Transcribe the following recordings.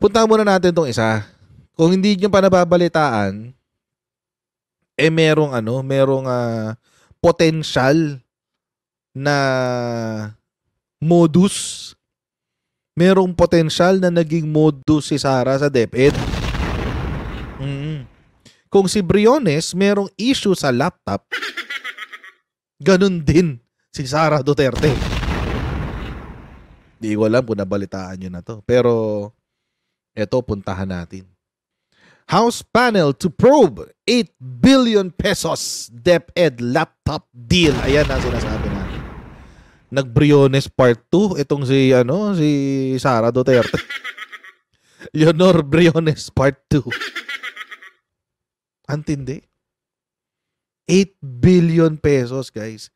punta muna natin tong isa. Kung hindi nyo pa nababalitaan, merong potential na modus. Merong potential na naging modus si Sara sa DepEd. Kung si Briones merong issue sa laptop, ganun din si Sara Duterte. Di ko alam kung nabalitaan nyo na to. Pero, eto, puntahan natin. House panel to probe 8 billion pesos DepEd laptop deal. Ayan ang sinasabi natin. Nag-Briones part 2 itong si Sara Duterte. Leonor Briones part 2. Antindi. 8 billion pesos, guys.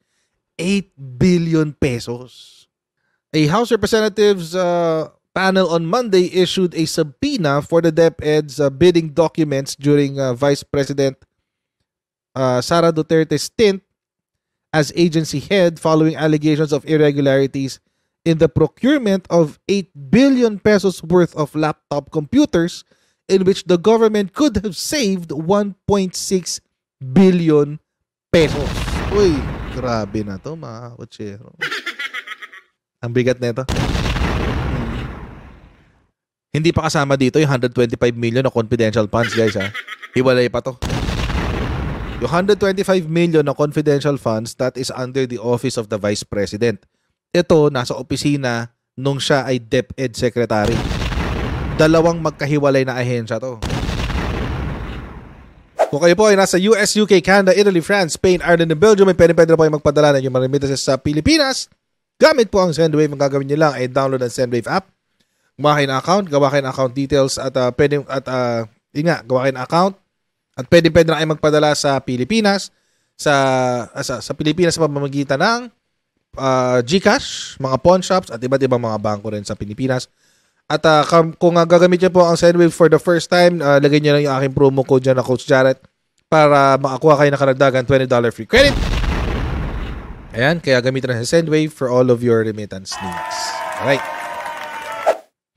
8 billion pesos. A House Representatives panel on Monday issued a subpoena for the DepEd's bidding documents during Vice President Sara Duterte's stint as agency head following allegations of irregularities in the procurement of 8 billion pesos worth of laptop computers in which the government could have saved 1.6 billion pesos. Uy, grabe na to mga kutsero. Ang bigat nito. Hindi pa kasama dito yung 125 million na confidential funds, guys, ha. Hiwalay pa to. Yung 125 million na confidential funds, that is under the office of the Vice President. Ito, nasa opisina nung siya ay DepEd Secretary. Dalawang magkahiwalay na ahensya to. Kung kayo po ay nasa US, UK, Canada, Italy, France, Spain, Ireland, and Belgium, may pwede po kayo magpadala ng yung remittances sa Pilipinas. Gamit po ang Sendwave. Ang gagawin nyo lang ay download ang Sendwave app. Gumawa kayo ng account, gawa kayo ng account details at gawa kayo ng account. At pwede na kayo magpadala sa Pilipinas, sa Pilipinas sa pamamagitan ng GCash, mga pawn shops, at iba't ibang mga bangko rin sa Pilipinas. At kung gagamit nyo po ang Sendwave for the first time, lagay nyo lang yung aking promo code dyan na Coach Jarrett para makakuha kayo ng karagdagan $20 free credit. Ayan, kaya gamitin na sa Sendwave for all of your remittance needs. Alright.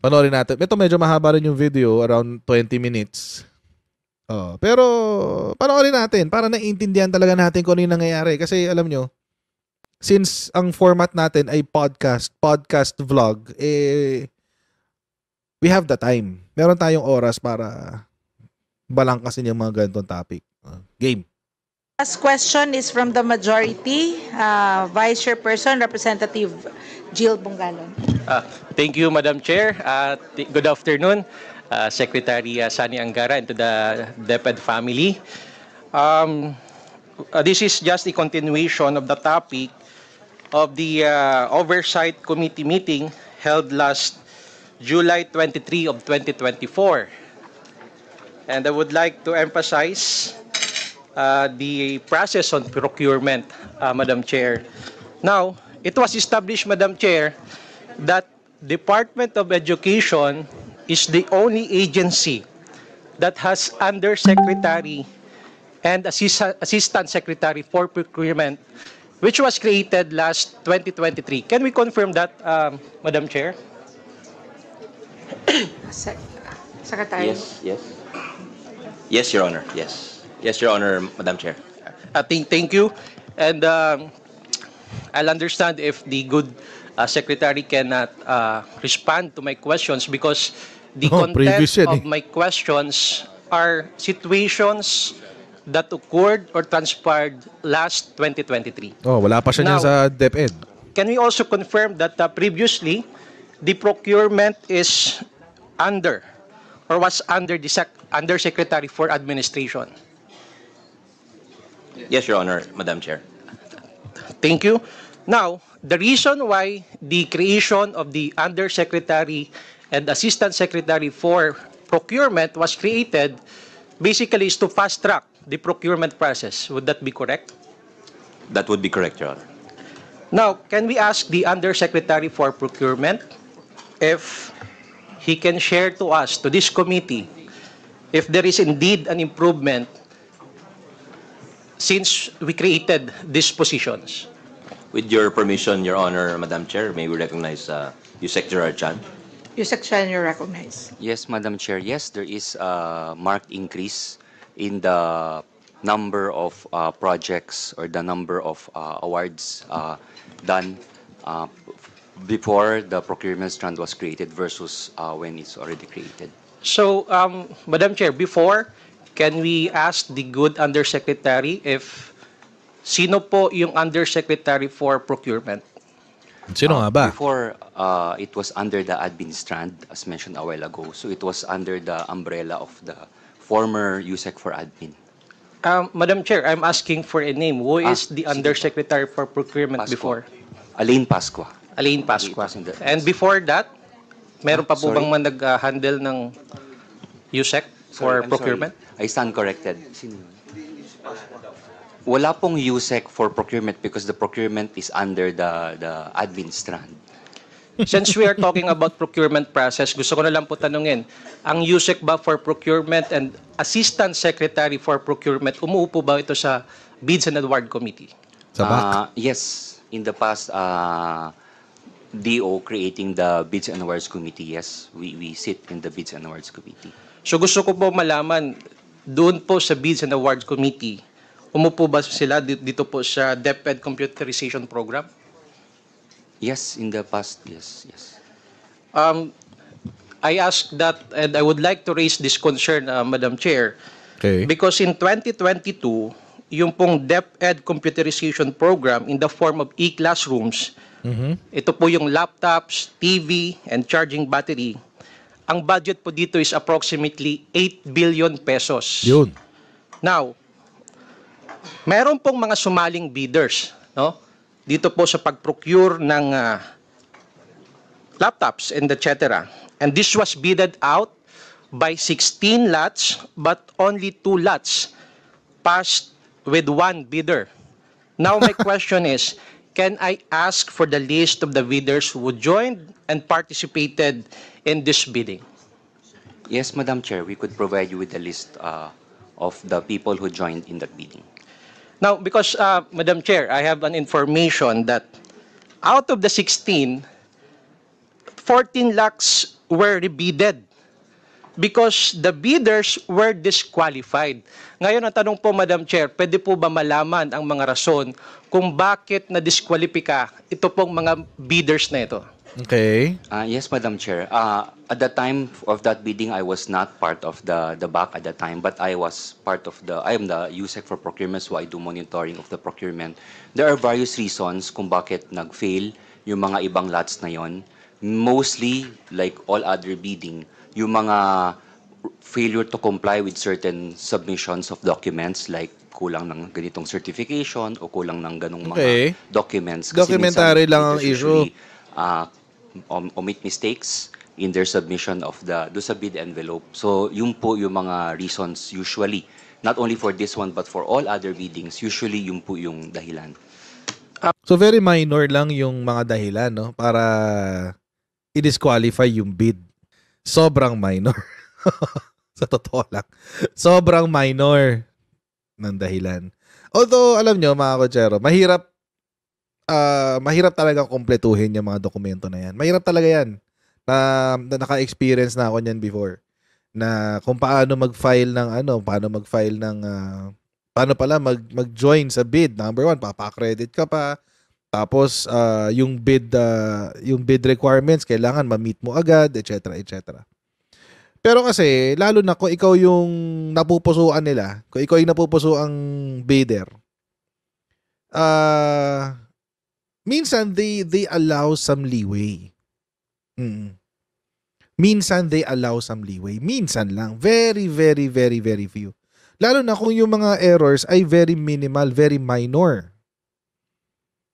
Panoorin natin. Ito medyo mahaba rin yung video, around 20 minutes. Pero panoorin natin para naiintindihan talaga natin kung ano yung nangyayari. Kasi alam nyo, since ang format natin ay podcast vlog, we have the time. Meron tayong oras para balangkasin yung mga ganitong topic. Game. Last question is from the majority, Vice Chairperson, Representative Jill Bungalon. Thank you, Madam Chair. Good afternoon, Secretary Sani Angara and to the DepEd family. This is just a continuation of the topic of the Oversight Committee meeting held last July 23 of 2024. And I would like to emphasize the process on procurement, Madam Chair. Now, it was established, Madam Chair, that Department of Education is the only agency that has Undersecretary and Assistant Secretary for Procurement, which was created last 2023. Can we confirm that, Madam Chair? Secretary. Yes. Yes, Your Honor. Yes. Yes, Your Honor, Madam Chair. Thank you. And I'll understand if the good Secretary cannot respond to my questions because the content of my questions are situations that occurred or transpired last 2023. Wala pa siya niyan sa DepEd. Can we also confirm that previously the procurement is under or was under the Undersecretary for Administration? Yes, Your Honor, Madam Chair. Thank you. Now, the reason why the creation of the Undersecretary and Assistant Secretary for Procurement was created basically is to fast-track the procurement process. Would that be correct? That would be correct, Your Honor. Now, can we ask the Undersecretary for Procurement if he can share to us, to this committee, if there is indeed an improvement since we created these positions? With your permission, Your Honor, Madam Chair, may we recognize you, Secretary Chan. Yusek Chen, you recognize. Yes, Madam Chair. Yes, there is a marked increase in the number of projects or the number of awards done uh, before the procurement strand was created versus when it's already created. So, Madam Chair, before, can we ask the good undersecretary if sino po yung undersecretary for procurement? Sino nga ba? Before, it was under the admin strand, as mentioned a while ago. So it was under the umbrella of the former USEC for admin. Madam Chair, I'm asking for a name. Who is the sige. undersecretary for procurement Pascua. before? Alain Pascua. Alain Pascua. It was in the- And before that, meron pa po Sorry? bang nag-handle ng USEC for Sorry, I'm procurement? sorry. I stand corrected. Sino yun? Wala pong USEC for procurement because the procurement is under the admin strand. Since we are talking about procurement process, gusto ko na lang po tanungin, ang USEC ba for procurement and Assistant Secretary for Procurement, umuupo ba ito sa Bids and Award Committee? Sa back. Yes, in the past, DO creating the Bids and Awards Committee, yes, we sit in the Bids and Awards Committee. So gusto ko po malaman, doon po sa Bids and Awards Committee, umupo ba sila dito po sa DepEd Computerization Program? Yes, in the past, yes, yes. I ask that and I would like to raise this concern, Madam Chair, Okay. because in 2022, yung pong DepEd Computerization Program in the form of e-classrooms, ito po yung laptops, TV, and charging battery, ang budget po dito is approximately 8 billion pesos. Yun. Now, meron pong mga sumaling bidders, no? Dito po sa pag-procure ng laptops and etc. And this was bidded out by 16 lots, but only 2 lots passed with 1 bidder. Now my question is, can I ask for the list of the bidders who joined and participated in this bidding? Yes, Madam Chair, we could provide you with a list of the people who joined in that bidding. Now, because, Madam Chair, I have an information that out of the 16, 14 lakhs were rebidded because the bidders were disqualified. Ngayon, ang tanong po, Madam Chair, pwede po ba malaman ang mga rason kung bakit na-disqualifika ito pong mga bidders na ito? Okay. Yes, Madam Chair. At the time of that bidding, I was not part of the BAC at the time, but I was part of I am the USEC for procurement, so I do monitoring of the procurement. There are various reasons kung bakit nag-fail yung mga ibang lots na yon. Mostly, like all other bidding, yung mga failure to comply with certain submissions of documents, like kulang ng ganitong certification o kulang ng ganong Okay. mga documents. Kasi Documentary minsan, lang ang bidders issue. usually, omit mistakes in their submission of do sa bid envelope. So, yun po yung mga reasons usually, not only for this one but for all other biddings, usually yun po yung dahilan. So very minor lang yung mga dahilan, no? Para i-disqualify yung bid. Sobrang minor. Sa totoo lang. Sobrang minor ng dahilan. Although, alam nyo, mga kotsero, mahirap talaga kumpletuhin yung mga dokumento na yan. Mahirap talaga yan. Na naka-experience na ako niyan before. Na kung paano mag-file ng paano pala mag-join sa bid. Number 1, papa-credit ka pa. Tapos yung bid requirements kailangan ma-meet mo agad, etc., etc. Pero kasi lalo na kung ikaw yung napupusuan nila, kung ikaw yung napupusuang bidder, minsan they allow some leeway. Minsan they allow some leeway. Minsan lang. Very, very, very, very few. Lalo na kung yung mga errors ay very minimal, very minor.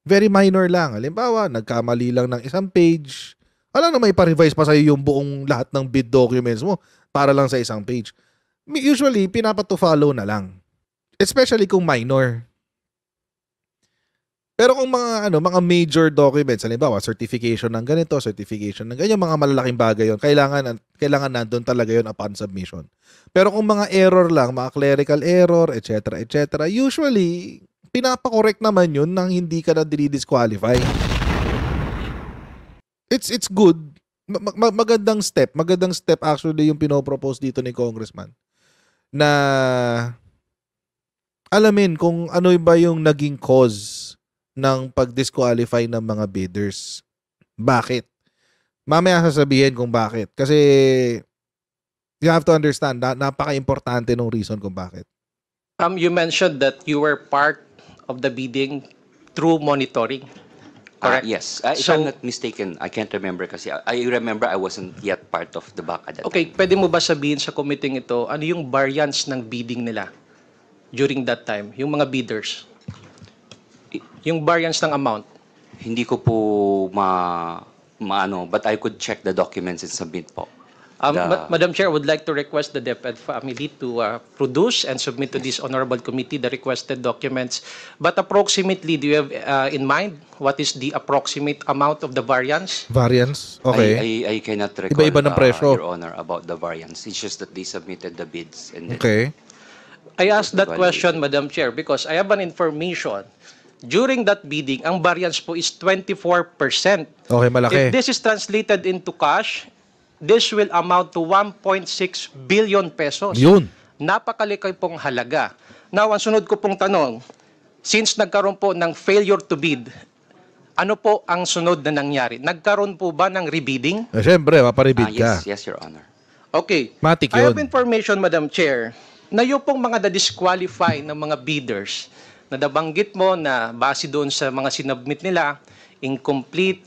Very minor lang. Halimbawa, nagkamali lang ng isang page. Alam na may pa-revise pa sa'yo yung buong lahat ng bid documents mo para lang sa isang page. Usually, pinapato-follow na lang. Especially kung minor. Pero kung mga major documents, halimbawa, certification ng ganito, certification ng ganyan, mga malalaking bagay yon, kailangan nandun talaga yon upon submission. Pero kung mga error lang, mga clerical error, etc., etc., usually, pinapakorek naman yun nang hindi ka na dinidisqualify. It's good magandang step actually yung pinopropose dito ni Congressman na alamin kung ano ba yung naging cause ng pag-disqualify ng mga bidders. Bakit? Mamaya sasabihin kung bakit. Kasi you have to understand, napaka-importante ng reason kung bakit. You mentioned that you were part of the bidding through monitoring. Correct? Yes. If So- I'm not mistaken, I can't remember kasi I remember I wasn't yet part of the BAC at that Okay, pwede mo ba sabihin sa committee ito, ano yung variance ng bidding nila during that time? Yung mga bidders. Yung variance ng amount. time. Hindi ko po maano, but I could check the documents and submit po. Madam Chair, I would like to request the DepEd family to produce and submit to this honorable committee the requested documents. But approximately, do you have in mind what is the approximate amount of the variance? Variance? Okay. I cannot recall, Iba-iba ng presyo. Your Honor, about the variance. It's just that they submitted the bids. And then, Okay. I asked that question, Madam Chair, because I have an information. During that bidding, ang variance po is 24%. Okay, malaki. If this is translated into cash, this will amount to 1.6 billion pesos. Yun. Napakalaki pong halaga. Now, ang sunod ko pong tanong, since nagkaroon po ng failure to bid, ano po ang sunod na nangyari? Nagkaroon po ba ng rebidding? Siyempre, maparibid ka. yes, Your Honor. Okay. Matik I have yun. information, Madam Chair, na yung pong mga na-disqualify ng mga bidders na nabanggit mo na base doon sa mga sinubmit nila, incomplete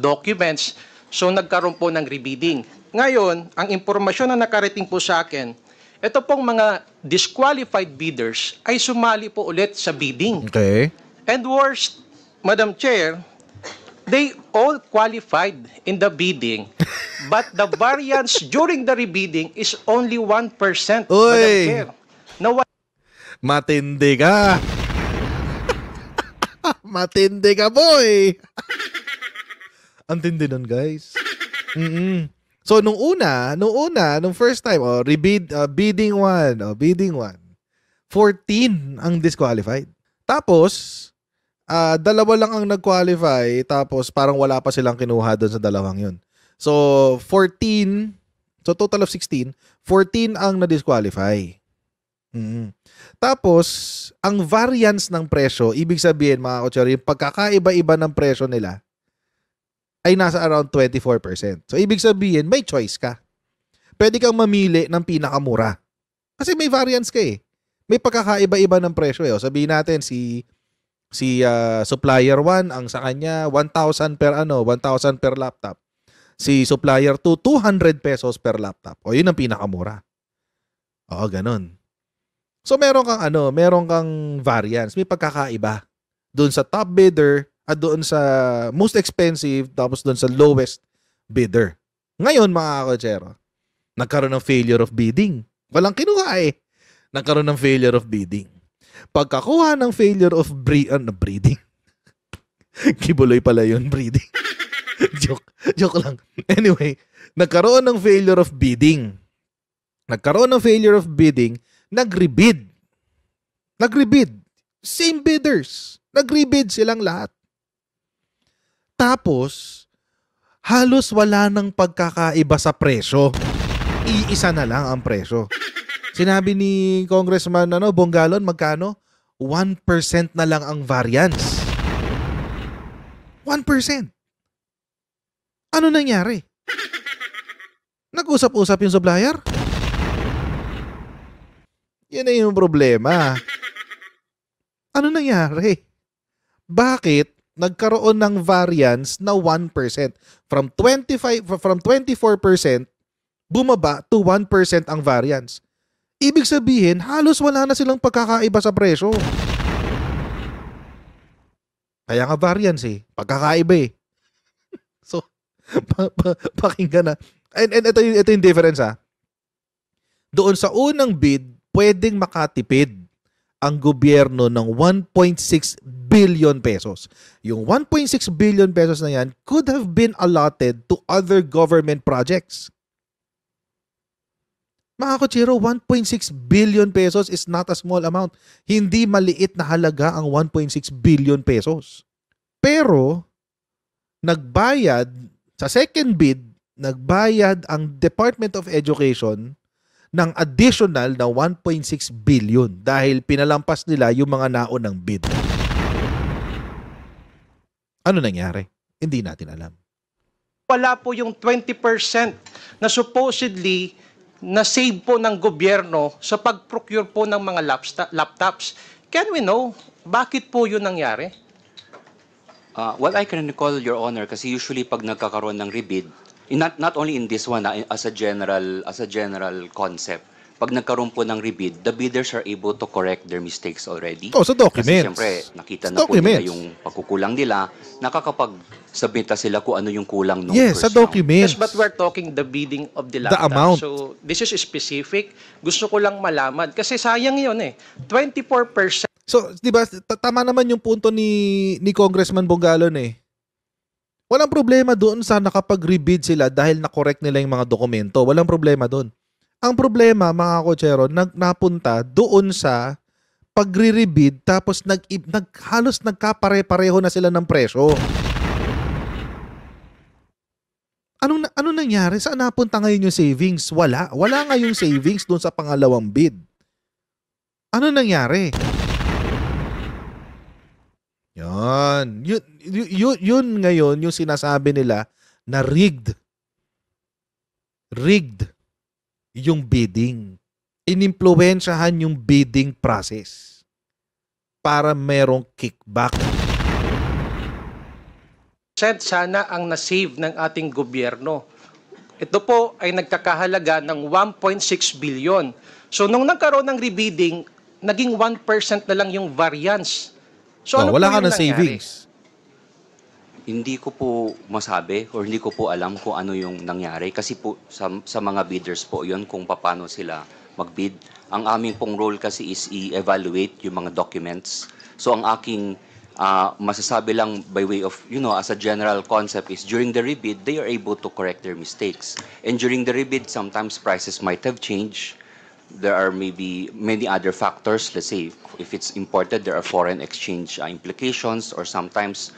documents, so nagkaroon po ng rebidding. Ngayon, ang impormasyon na nakarating po sa akin, ito pong mga disqualified bidders ay sumali po ulit sa bidding. Okay. And worst, Madam Chair, they all qualified in the bidding, but the variance during the rebidding is only 1%, Madam Uy! Chair. Now, Matindi ka. Matindi ka, boy. Ang tindi nun, guys. So, nung first time, bidding 1, 14 ang disqualified. Tapos, dalawa lang ang nag-qualify, tapos parang wala pa silang kinuha doon sa dalawang yun. So, 14, so total of 16, 14 ang na-disqualify. Tapos, ang variance ng presyo, ibig sabihin mga kutsari, yung pagkakaiba-iba ng presyo nila ay nasa around 24%. So, ibig sabihin, may choice ka. Pwede kang mamili ng pinakamura. Kasi may variance ka eh. May pagkakaiba-iba ng presyo eh. O, sabihin natin, si supplier 1, ang sa kanya, 1,000 per laptop. Si supplier 2, 200 pesos per laptop. O, yun ang pinakamura. Oo, ganun. So meron kang variance, may pagkakaiba doon sa top bidder at doon sa most expensive tapos doon sa lowest bidder. Ngayon mga kotsero, nagkaroon ng failure of bidding. Walang kinuha eh. Nagkaroon ng failure of bidding. Pagkakuha ng failure of breeding. Kibuloy pala yun, breeding. Joke lang. Anyway, nagkaroon ng failure of bidding. Nag-rebid. Same bidders. Nag-rebid silang lahat. Tapos, halos wala nang pagkakaiba sa presyo. Iisa na lang ang presyo. Sinabi ni Congressman Bongalon, magkano? 1% na lang ang variance. 1%. Ano nangyari? Nag-usap-usap yung supplier? Yan na yung problema. Ano nangyari? Bakit nagkaroon ng variance na 1%? From 24% bumaba to 1% ang variance. Ibig sabihin, halos wala na silang pagkakaiba sa presyo. Kaya nga variance eh. Pagkakaiba eh. So, pakinggan na. And ito yung difference ha. Doon sa unang bid, pwedeng makatipid ang gobyerno ng 1.6 billion pesos. Yung 1.6 billion pesos na yan could have been allotted to other government projects. Mga kotsero, 1.6 billion pesos is not a small amount. Hindi maliit na halaga ang 1.6 billion pesos. Pero, nagbayad sa second bid nagbayad ang Department of Education ng additional na 1.6 billion dahil pinalampas nila yung mga naunang bid. Ano nangyari? Hindi natin alam. Wala po yung 20% na supposedly na-save po ng gobyerno sa pag-procure po ng mga laptops. Can we know bakit po yun nangyari? What I can recall, Your Honor, kasi usually pag nagkakaroon ng rebid, not only in this one, as a general concept, pag nagkaroon po ng rebid, the bidders are able to correct their mistakes already. Sa documents. Kasi siyempre, nakita na po nila yung pagkukulang nila, nakakapag-submit na sila kung ano yung kulang nung Yes, sa first round. documents. Yes, but we're talking the bidding of the The laptop. amount. So, this is specific. Gusto ko lang malaman. Kasi sayang yun 24%. So, di ba, tama naman yung punto ni Congressman Bongalon Walang problema doon sa nakapag-rebid sila dahil na-correct nila yung mga dokumento. Walang problema doon. Ang problema, mga kotsero, napunta doon sa pagre-rebid tapos halos nagkapare-pareho na sila ng presyo. Ano nangyari? Saan napunta ngayon yung savings? Wala. Wala nga yung savings doon sa pangalawang bid. Ano nangyari? Yan. Yun ngayon yung sinasabi nila na rigged. Rigged yung bidding. Inimpluwensyahan yung bidding process para merong kickback. Sana ang na-save ng ating gobyerno. Ito po ay nagkakahalaga ng 1.6 billion. So, nung nagkaroon ng rebidding, naging 1% na lang yung variance. So, ano wala po ka yung ng nangyari? savings. Hindi ko po masabi or hindi ko po alam kung ano yung nangyari kasi po sa mga bidders po yon kung paano sila magbid. Ang aming pong role kasi is i-evaluate yung mga documents. So ang aking masasabi lang by way of, as a general concept is during the rebid, they are able to correct their mistakes. And during the rebid, sometimes prices might have changed. There are maybe many other factors. Let's say if it's imported, there are foreign exchange implications or sometimes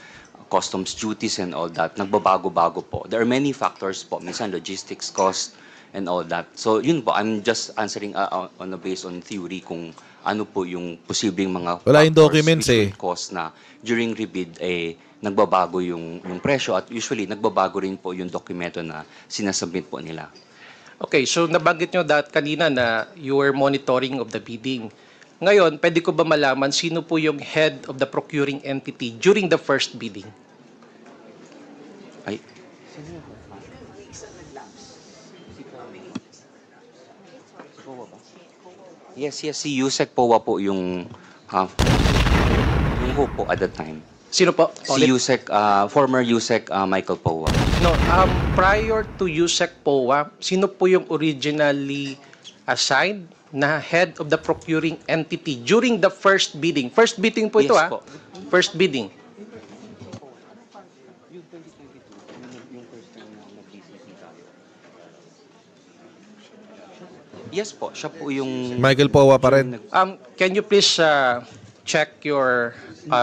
customs duties and all that, nagbabago-bago po. There are many factors po, minsan logistics cost and all that. So yun po, I'm just answering based on theory kung ano po yung posibleng mga Wala yung factors documents which would cause na during rebid nagbabago yung presyo at usually nagbabago rin po yung dokumento na sinasubmit po nila. Okay, so nabanggit nyo kanina na you were monitoring of the bidding. Ngayon, pwede ko ba malaman sino po yung head of the procuring entity during the first bidding? Ay. Yes, si Yusek Powa po yung hope po at that time. Sino po? Si Yusek, former Yusek Michael Powa. No, prior to Yusek Powa, sino po yung originally assigned na head of the procuring entity during the first bidding? First bidding po ito, Yes po. First bidding. Yes po, siya po yung... Michael Powa pa rin. Can you please check your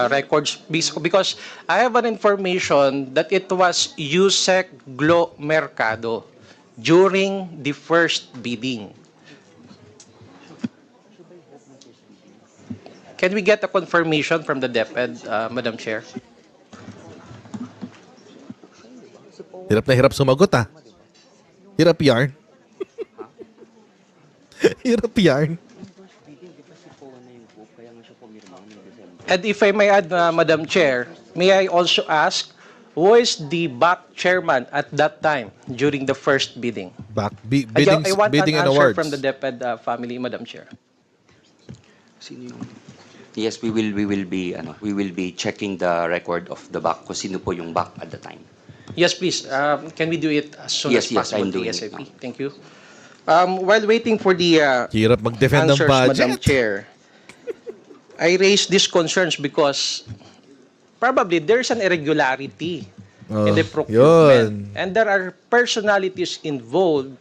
records? Because I have an information that it was Yusek Glo Mercado during the first bidding. Can we get a confirmation from the DepEd, Madam Chair? Hirap na hirap sumagot Hirap yarn. Hirap yarn. And if I may add, Madam Chair, may I also ask, who is the BAC chairman at that time during the first bidding? Bidding I want bidding an and answer awards. from the DepEd family, Madam Chair. Yes, we will be checking the record of the BAC kung sino po yung BAC at the time. Yes, please. Can we do it as soon Yes, as possible, I'm doing it ASAP? now. Thank you. While waiting for the Hirap mag-defend ng answers, Madam budget. Chair, I raise these concerns because probably there's an irregularity in the procurement. Yun. And there are personalities involved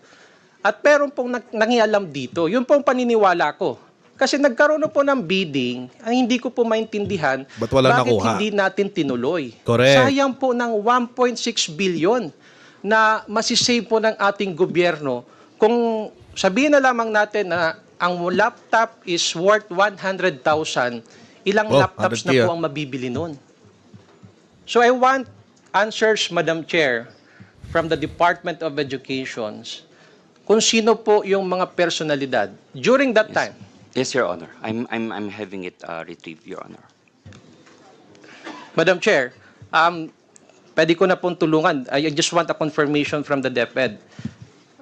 at meron pong nangialam dito. Yun pong paniniwala ko. Kasi nagkaroon na po ng bidding, ang hindi ko po maintindihan Ba't wala bakit nakuha? hindi natin tinuloy. Correct. Sayang po ng 1.6 billion. na masisave po ng ating gobyerno kung sabihin na lamang natin na ang laptop is worth 100,000, ilang Oh, laptops 100K, na po ang mabibili nun? So I want answers, Madam Chair, from the Department of Education kung sino po yung mga personalidad during that time. Yes, Your Honor. I'm having it retrieved, Your Honor. Madam Chair, pwede ko na pong tulungan. I just want a confirmation from the DepEd.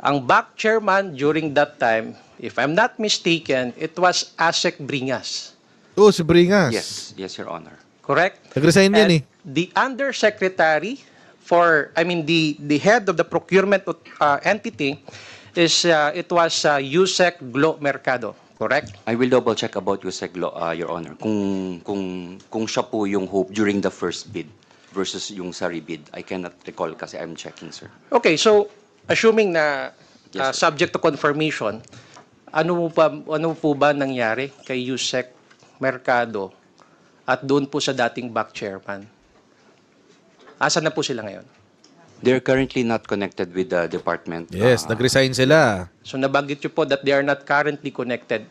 Ang back chairman during that time, if I'm not mistaken, it was Asek Bringas. Oh, si Bringas. Yes, Your Honor. Correct? Nag-resign yan eh. The undersecretary for, the head of the procurement entity is, it was Yusek Glo Mercado. Correct? I will double check about Yusek Glo, Your Honor. Kung siya po yung hope during the first bid versus yung sa rebid. I cannot recall kasi I'm checking, sir. Okay, so assuming na Yes, sir. subject to confirmation, ano po ba nangyari kay Yusek Mercado at doon po sa dating back chairman? Asan na po sila ngayon? They're currently not connected with the department. Yes, nag-resign sila. So nabanggit nyo po that they are not currently connected.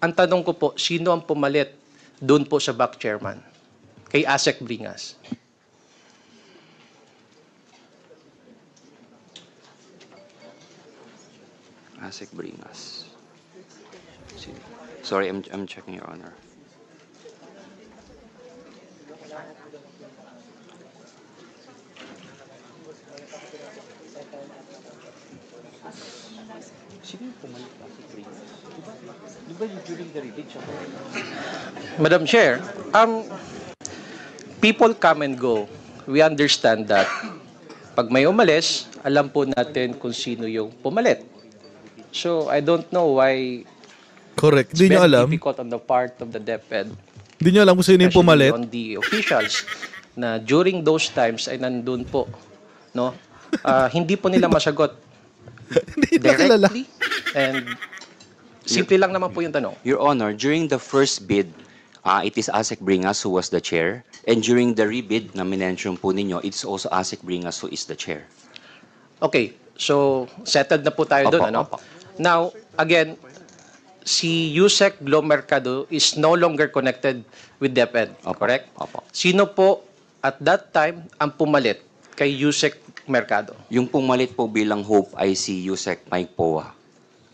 Ang tanong ko po, sino ang pumalit doon po sa back chairman? Kay Asek Bringas. Asik Bringas. Sorry, I'm checking, Your Honor. Madam Chair, people come and go. We understand that. Pag may umalis, alam po natin kung sino yung pumalit. So, I don't know why Correct. it's Hindi nyo very alam. difficult on the part of the DepEd, Hindi nyo alam kung sino yung especially pumalit. on the officials, na during those times ay nandun po. No? Hindi po nila masagot Hindi na kilala. directly. And simple lang naman po yung tanong. Your Honor, during the first bid, it is Asik Bringas who was the chair. And during the rebid na minention po ninyo, it's also Asik Bringas who is the chair. Okay, so settled na po tayo doon, Opo, ano? opo. Now, again, si Yusek Glo Mercado is no longer connected with DepEd, Opo, correct? opo. Sino po at that time ang pumalit kay Yusek Mercado? Yung pumalit po bilang hope ay si Yusek Mike Poa.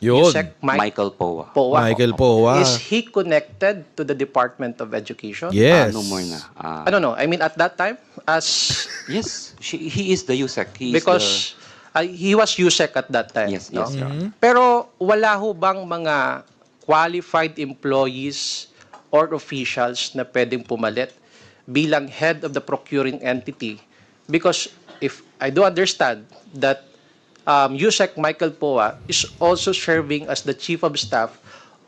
Yun. Yusek Michael Poa. Poa. Michael Poa. Is he connected to the Department of Education? Yes. No more na. I don't know. I mean, at that time, as Yes, he is the Yusek. He is because he was Yusek at that time. Yes, no? yes, Your Honor. Pero wala ho bang mga qualified employees or officials na pwedeng pumalit bilang head of the procuring entity? Because if I do understand that Yusek Michael Poa is also serving as the chief of staff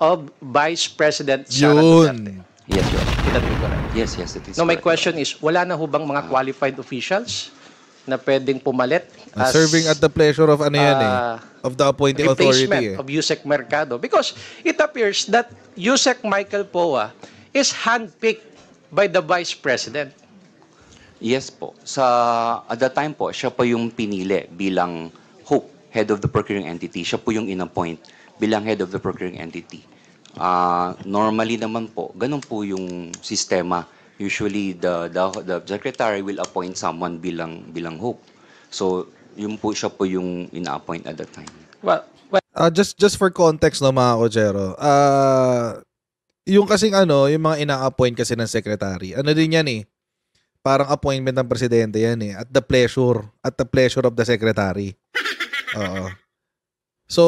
of Vice President Sara Duterte. Yun. Yes, Your Honor. Would that be correct? Yes, it is. No, my correct, question is, wala na ho bang mga qualified officials na pwedeng pumalit as Serving at the pleasure of ano yan eh. Of the appointing authority replacement eh. of Yusek Mercado? Because it appears that Yusek Michael Poa is handpicked by the Vice President. Yes po. At that time po, siya po yung pinili bilang hope, head of the procuring entity. Siya po yung in-appoint bilang head of the procuring entity. Normally naman po, ganun po yung sistema. Usually, the secretary will appoint someone bilang hope. So, yun po siya po yung ina-appoint at that time. Well, Just for context no mga kochero. Yung kasing yung mga ina-appoint kasi ng secretary. Ano din yan eh. Parang appointment ng presidente yan eh. At the pleasure of the secretary. Oo. So,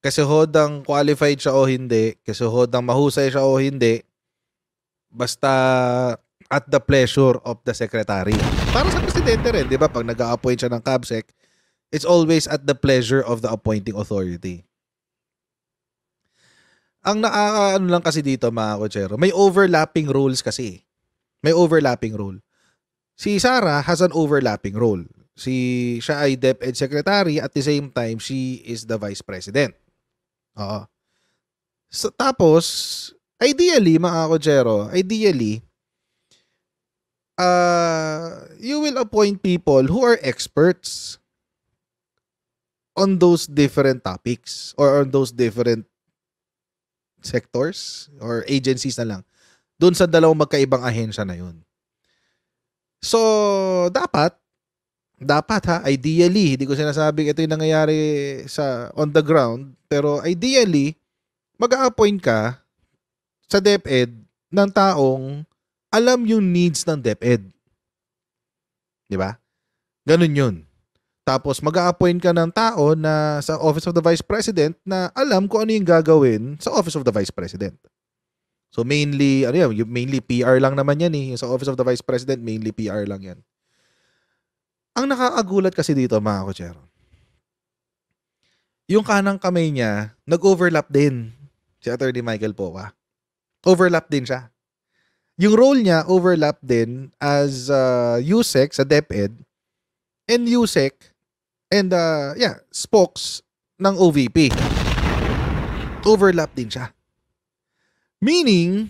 kasi hodang qualified siya o hindi, kasi hodang mahusay siya o hindi, basta at the pleasure of the secretary. Para sa presidente rin, di ba? Pag nag-a-appoint siya ng CABSEC, it's always at the pleasure of the appointing authority. Ang nakakaano lang kasi dito mga kochero, may overlapping roles kasi. May overlapping role. Si Sara has an overlapping role. Siya ay DepEd Secretary at the same time, she is the Vice President. Oo. So, tapos, ideally, mga kochero, you will appoint people who are experts on those different topics or on those different sectors or agencies na lang. Doon sa dalawang magkaibang ahensya na yun. So, dapat ideally, hindi ko sinasabing ito yung nangyayari sa on the ground, pero ideally, mag-a-appoint ka sa DepEd ng taong alam yung needs ng DepEd. Di ba? Ganun yun. Tapos mag-a-appoint ka ng tao na sa Office of the Vice President na alam kung ano yung gagawin sa Office of the Vice President. So mainly, mainly PR lang naman yan eh. Sa Office of the Vice President, mainly PR lang yan. Ang nakakagulat kasi dito, mga kotsero, yung kanang kamay niya, nag-overlap din si Attorney Michael Powa. Overlap din siya. Yung role niya, overlap din as USEC sa DepEd and USEC and spokes ng OVP. Overlap din siya. Meaning,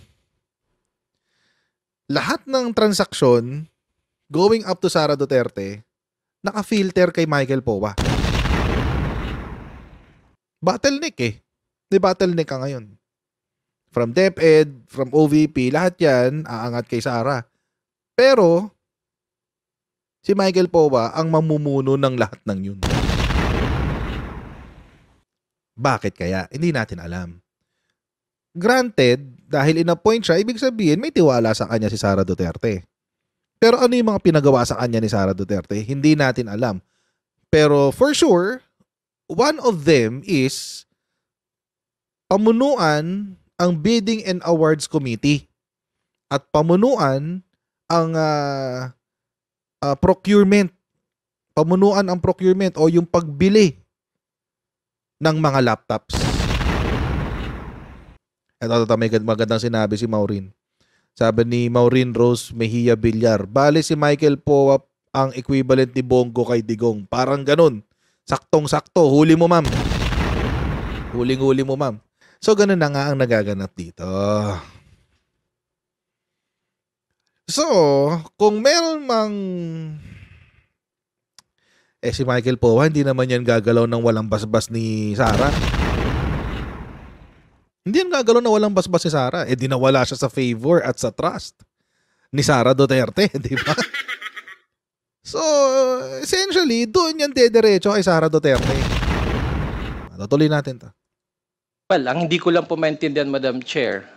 lahat ng transaksyon going up to Sara Duterte naka-filter kay Michael Powa. Bottleneck eh. Di bottleneck ka ngayon. From DepEd, from OVP, lahat yan aangat kay Sara. Pero, si Michael Powa ang mamumuno ng lahat ng yun. Bakit kaya? Hindi natin alam. Granted, dahil in-appoint siya, ibig sabihin may tiwala sa kanya si Sara Duterte. Pero ano yung mga pinagawa sa kanya ni Sara Duterte? Hindi natin alam. Pero for sure, one of them is pamunuan ang Bidding and Awards Committee at pamunuan ang procurement. Pamunuan ang procurement o yung pagbili ng mga laptops. Ito may magandang sinabi si Maureen. Sabi ni Maureen Rose Mejia Villar, bale si Michael Powa ang equivalent ni Bongo kay Digong. Parang ganun. Saktong-sakto. Huli mo, ma'am. Huling-huli mo, ma'am. So, ganun na nga ang nagaganap dito. So, kung meron mang si Michael Powa, hindi naman yan gagalaw ng walang basbas ni Sara. Hindi yan gagalaw na walang basbas si Sara. Di nawala siya sa favor at sa trust ni Sara Duterte, di ba? So, essentially, doon yan dediretso kay Sara Duterte. Tutuloy natin to. Well, ang hindi ko lang po maintindihan, Madam Chair,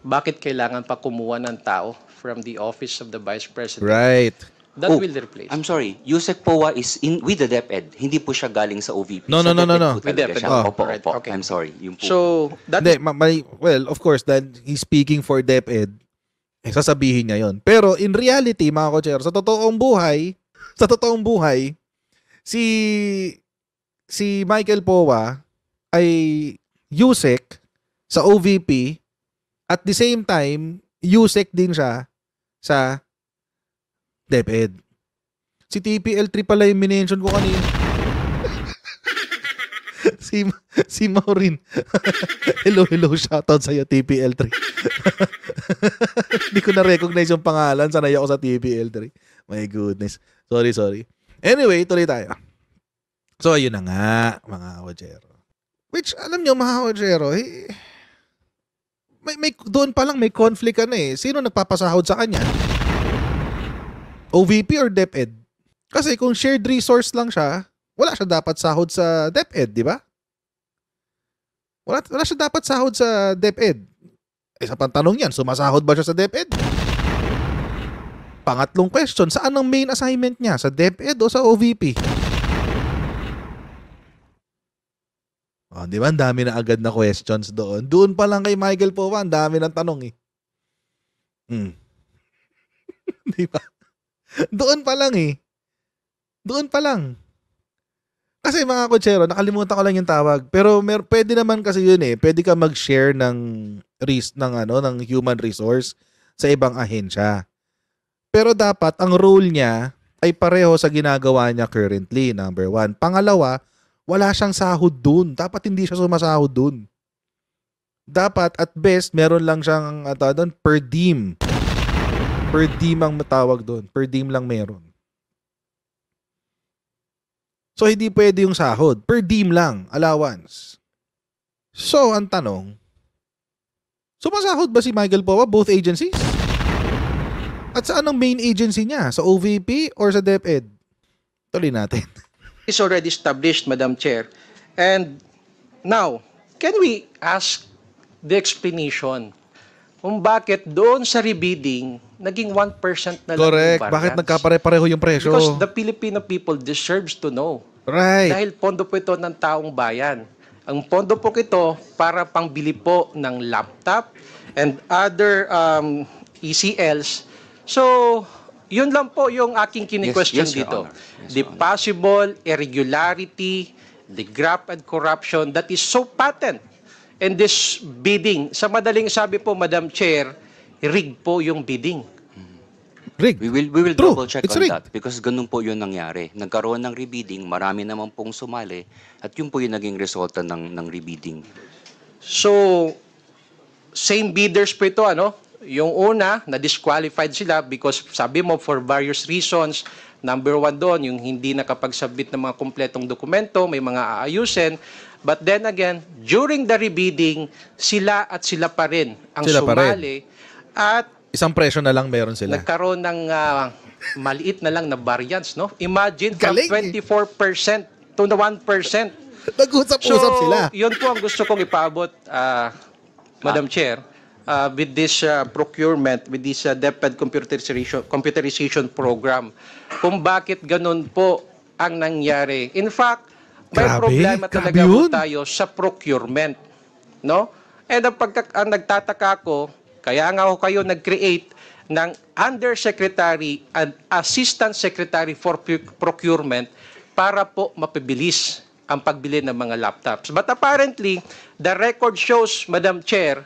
bakit kailangan pa kumuha ng tao from the Office of the Vice President? Right. That will replace. I'm sorry. Yusek Powa is in with the DepEd. Hindi po siya galing sa OVP. No. Sa DepEd po With talaga DepEd. siya. Oh, Opo. okay. I'm sorry. Yung po. So, that Hindi, well, of course, that he's speaking for DepEd, sasabihin niya yon. Pero in reality, mga kocher, sa totoong buhay, si Michael Powa ay USEC sa OVP at the same time, USEC din siya sa DepEd. Si TPL3 pala yung minention ko kanina. si Maureen. Hello, shoutout sa'yo, TPL3. Hindi ko na-recognize yung pangalan. Sanay ako sa TPL3. My goodness. Sorry. Anyway, tuloy tayo. So, ayun na nga, mga kawajero. Which, alam nyo, mga kawajero, doon pa lang may conflict ka na eh. Sino nagpapasahod sa kanya? OVP or DepEd? Kasi kung shared resource lang siya, wala siya dapat sahod sa DepEd, di ba? Wala siya dapat sahod sa DepEd. Sa pantanong yan, sumasahod ba siya sa DepEd? Pangatlong question, saan ang main assignment niya? Sa DepEd o sa OVP? Di ba? Ang dami na agad na questions doon. Doon pa lang kay Michael Powa, ang dami ng tanong eh. Di ba? Doon pa lang eh. Doon pa lang. Kasi mga kotsero, nakalimutan ko lang yung tawag. Pero pwede naman kasi yun eh. Pwede ka mag-share ng human resource sa ibang ahensya. Pero dapat ang role niya ay pareho sa ginagawa niya currently, number one. Pangalawa, wala siyang sahod dun. Dapat hindi siya sumasahod dun. Dapat at best meron lang siyang per diem. Per diem ang matawag doon. Per diem lang meron. So, hindi pwede yung sahod. Per diem lang, allowance. So, ang tanong, sumasahod ba si Michael Poa both agencies? At saan ang main agency niya? Sa OVP or sa DepEd? Tuloy natin. Is already established, Madam Chair. And now, can we ask the explanation kung bakit doon sa rebidding, naging 1% na lang Correct. yung Bakit variance? nagkapare-pareho yung presyo? Because the Filipino people deserves to know. Right. Dahil pondo po ito ng taong bayan. Ang pondo po ito para pangbili po ng laptop and other ECLs. So, yun lang po yung aking kini-question Yes, Your dito. Honor. Yes, The Your Honor. possible irregularity, the graft and corruption that is so patent in this bidding. Sa madaling sabi po, Madam Chair, rig po yung bidding. Rig. We will True. double check It's on rigged. that because ganun po yun nangyari. Nagkaroon ng rebidding, marami naman pong sumali at yun po yung naging resulta ng rebidding. So, same bidders po ito, ano? Yung una, na-disqualified sila because sabi mo for various reasons. Number one doon, yung hindi nakapag-submit ng mga kumpletong dokumento, may mga aayusin. But then again, during the rebidding, sila pa rin ang Sila pa rin. sumali at Isang presyo na lang meron sila. nagkaroon ng maliit na lang na variance, no? Imagine from Galing 24% to the 1%. Nag-usap-usap sila. Yun po ang gusto kong ipaabot, Madam Chair, with this procurement, with this DepEd computerization program, kung bakit ganun po ang nangyari. In fact, may Grabe, problema grabe talaga po yun. tayo sa procurement. No? And ang nagtataka ko, kaya nga ho kayo nag-create ng Undersecretary and Assistant Secretary for Procurement para po mapibilis ang pagbili ng mga laptops. But apparently, the record shows, Madam Chair,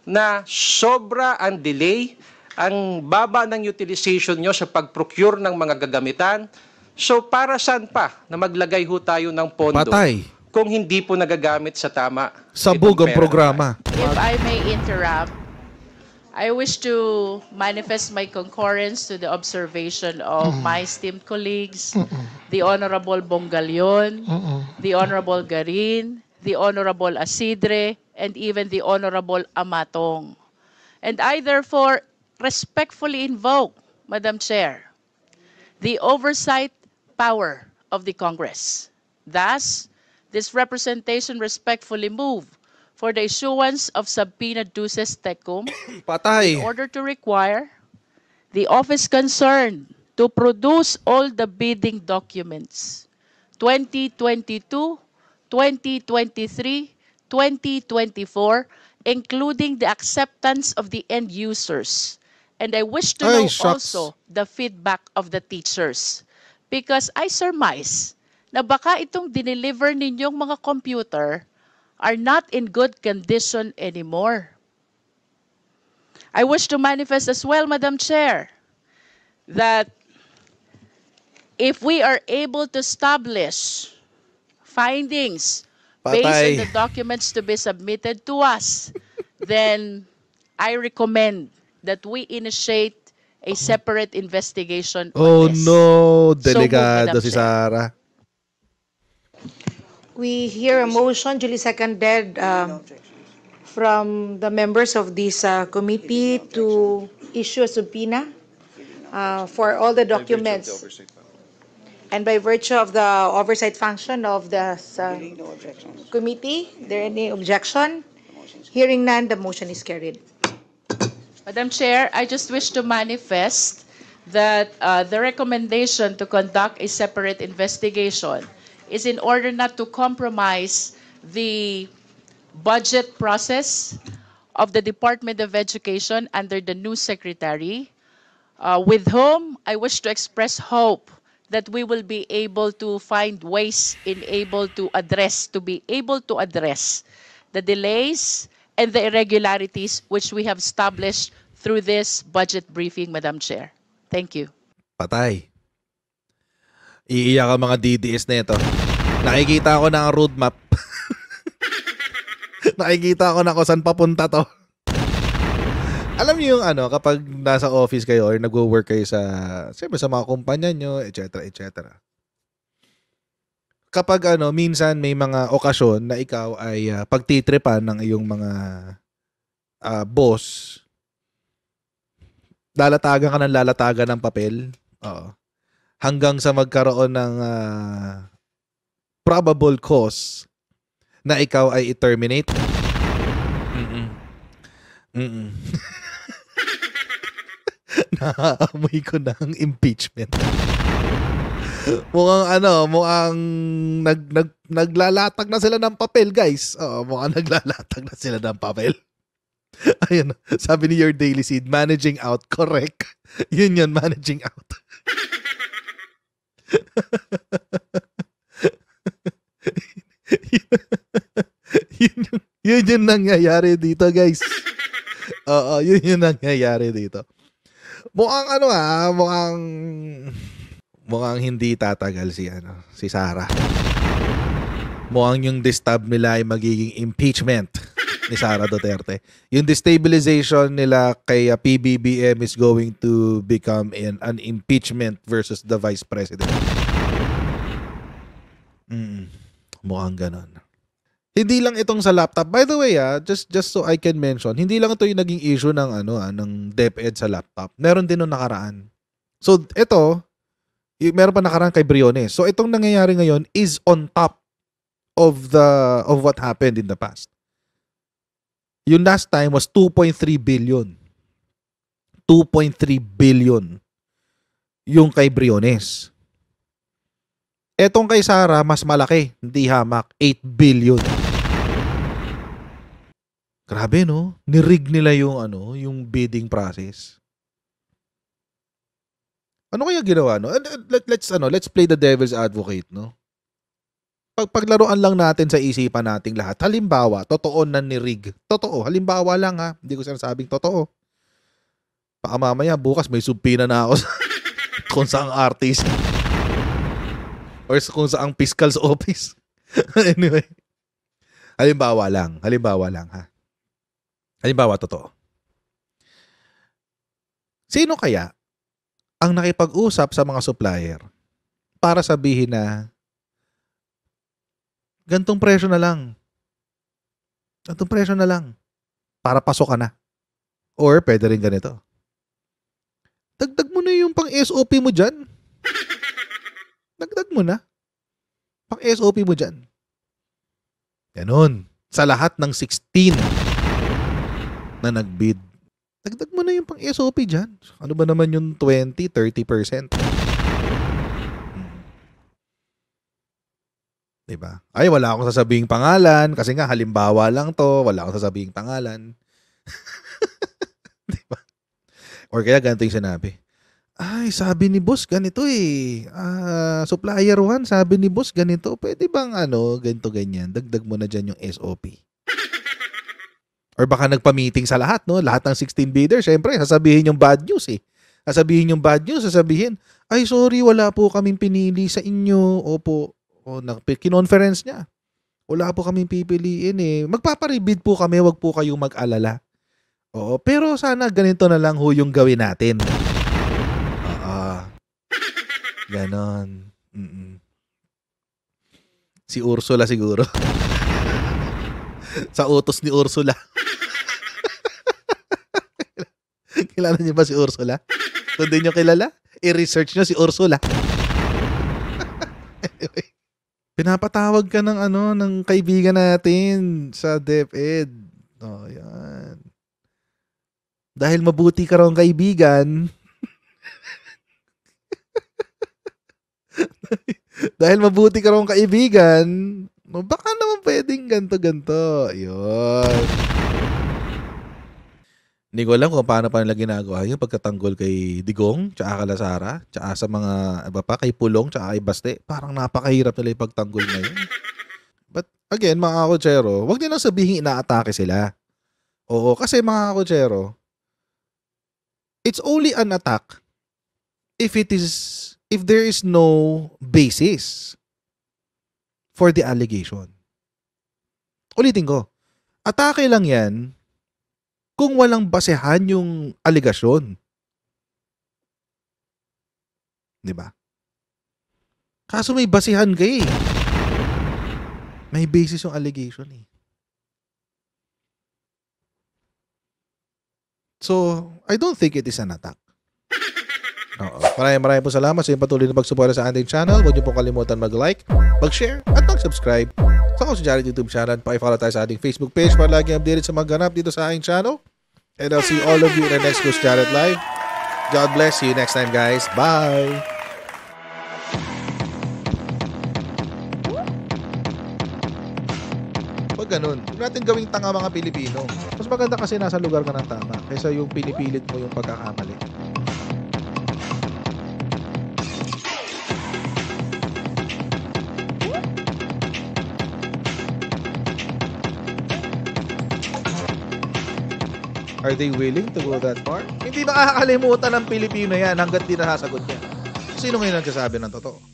na sobra ang delay, ang baba ng utilization nyo sa pag-procure ng mga gagamitan. So para saan pa na maglagay ho tayo ng pondo Patay. kung hindi po nagagamit sa tama? Sabog itong ang pera? programa. If I may interrupt, I wish to manifest my concurrence to the observation of my esteemed colleagues, the Honorable Bongalion, the Honorable Garin, the Honorable Asidre, and even the Honorable Amatong. And I therefore respectfully invoke, Madam Chair, the oversight power of the Congress. Thus, this representation respectfully move for the issuance of subpoena duces tecum Patay. in order to require the office concerned to produce all the bidding documents 2022, 2023, 2024, including the acceptance of the end users. And I wish to know shucks. also the feedback of the teachers. Because I surmise na baka itong dineliver ninyong mga computer are not in good condition anymore. I wish to manifest as well, Madam Chair, that if we are able to establish findings based on Patay. the documents to be submitted to us, then I recommend that we initiate a separate investigation Oh on this. no, So moved, delikado Madam si Chair. Sara. We hear a motion duly seconded from the members of this committee to issue a subpoena for all the documents. And by virtue of the oversight function of the committee, there any objection? Hearing none, the motion is carried. Madam Chair, I just wish to manifest that the recommendation to conduct a separate investigation is in order not to compromise the budget process of the Department of Education under the new secretary, with whom I wish to express hope that we will be able to find ways in be able to address the delays and the irregularities which we have established through this budget briefing, Madam Chair. Thank you. Patay. Iiyak ang mga DDS na ito. Nakikita ko na ang roadmap. Nakikita ko na kung saan papunta to. Alam niyo yung ano, kapag nasa office kayo or nagwo-work kayo siyempre sa mga kumpanya nyo, etc. Kapag minsan may mga okasyon na ikaw ay pagtitripan ng iyong mga boss, lalatagan ka ng lalatagan ng papel. Oo. Hanggang sa magkaroon ng probable cause na ikaw ay i-terminate. Naaamoy ko ng impeachment. mukhang naglalatag na sila ng papel, guys. Oo, mukhang naglalatag na sila ng papel. Ayun, sabi ni Your Daily Seed, managing out. Correct. Yun, managing out. yun yung nangyayari dito, guys. Oo, yun yung nangyayari dito. Mukhang hindi tatagal si Sara. Mukhang yung distab nila ay magiging impeachment ni Sara Duterte. Yung destabilization nila kay PBBM is going to become an impeachment versus the Vice President. Mukhang ganon. Hindi lang itong sa laptop. By the way, just so I can mention, hindi lang ito yung naging issue ng ng DepEd sa laptop. Meron din nung nakaraan. So, ito, meron pa nakaraan kay Briones. So, itong nangyayari ngayon is on top of what happened in the past. Yung last time was 2.3 billion. 2.3 billion yung kay Briones. Etong kay Sara, mas malaki. Hindi hamak. 8 billion. Grabe, no? Nirig nila yung bidding process. Ano kaya ginawa, no? Let's play the devil's advocate, no? Paglaruan lang natin sa isipan nating lahat. Halimbawa, totoo na nirig. Totoo. Halimbawa lang, ha? Hindi ko sinasabing totoo. Baka mamaya, bukas may subpina na ako kung saang artist. Or kung saang fiscal's office. Anyway. Halimbawa lang, ha? Halimbawa, totoo. Sino kaya ang nakipag-usap sa mga supplier para sabihin na gantong presyo na lang. Gantong presyo na lang. Para pasok ka na. Or pwede rin ganito. Dagdag mo na yung pang SOP mo dyan. Dagdag mo na. Pang SOP mo dyan. Ganon. Sa lahat ng 16 na nagbid. Dagdag mo na yung pang SOP dyan. Ano ba naman yung 20-30%? Diba? Ay, wala akong sasabing pangalan kasi nga halimbawa lang to, wala akong sasabing pangalan. Diba? Or kaya ganito yung sinabi. Ay, sabi ni boss ganito eh. Supplier 1, sabi ni boss ganito. Pwede bang ganito ganyan? Dagdag mo na dyan yung SOP. Or baka nagpa-meeting sa lahat, no? Lahat ng 16 bidders, syempre, sasabihin yung bad news eh. Sasabihin, ay sorry, wala po kaming pinili sa inyo. Opo. O kinonference niya. Wala po kaming pipiliin eh. Magpaparibid po kami, wag po kayong mag-alala. Oo, pero sana ganito na lang ho yung gawin natin. Ganon. Si Ursula siguro. Sa utos ni Ursula. Kilala niyo ba si Ursula? Kung di niyo kilala, i-research niyo si Ursula. Anyway. Pinapatawag ka ng kaibigan natin sa DepEd. Oh, yan. Dahil mabuti ka raw kaibigan. Dahil mabuti ka raw kaibigan, baka naman pwedeng ganto-ganto. Yun. Hindi ko alam kung paano pa nila ginagawa yung pagkatanggol kay Digong, tsaka kay Sara, tsaka sa mga iba pa, kay Pulong, tsaka kay Baste. Parang napakahirap nila yung pagtanggol ngayon. But again, mga kakutsero, huwag nilang sabihin inaatake sila. Oo, kasi mga kakutsero, it's only an attack if there is no basis for the allegation. Ulitin ko, atake lang yan kung walang basehan yung aligasyon. Di ba? Kaso may basehan ka eh. May basis yung allegation eh. So, I don't think it is an attack. Oo. Maraming po salamat sa inyong patuloy na pagsuporta sa ating channel. Huwag niyo po kalimutan mag-like, mag-share, at mag-subscribe sa Ako Si Jared YouTube channel. Paki-follow tayo sa ating Facebook page para lagi updated sa mga ganap dito sa aking channel. And I'll see all of you in the next Coach Jared Live. God bless. See you next time, guys. Bye! Huwag ganun. Huwag natin gawing tanga mga Pilipino. Mas maganda kasi nasa lugar ka ng tama kaysa yung pinipilit mo yung pagkakamali. Are they willing to go that far? Hindi makakalimutan ng Pilipino yan hanggat di nasasagot niya. Sino ngayon nagsasabi ng totoo?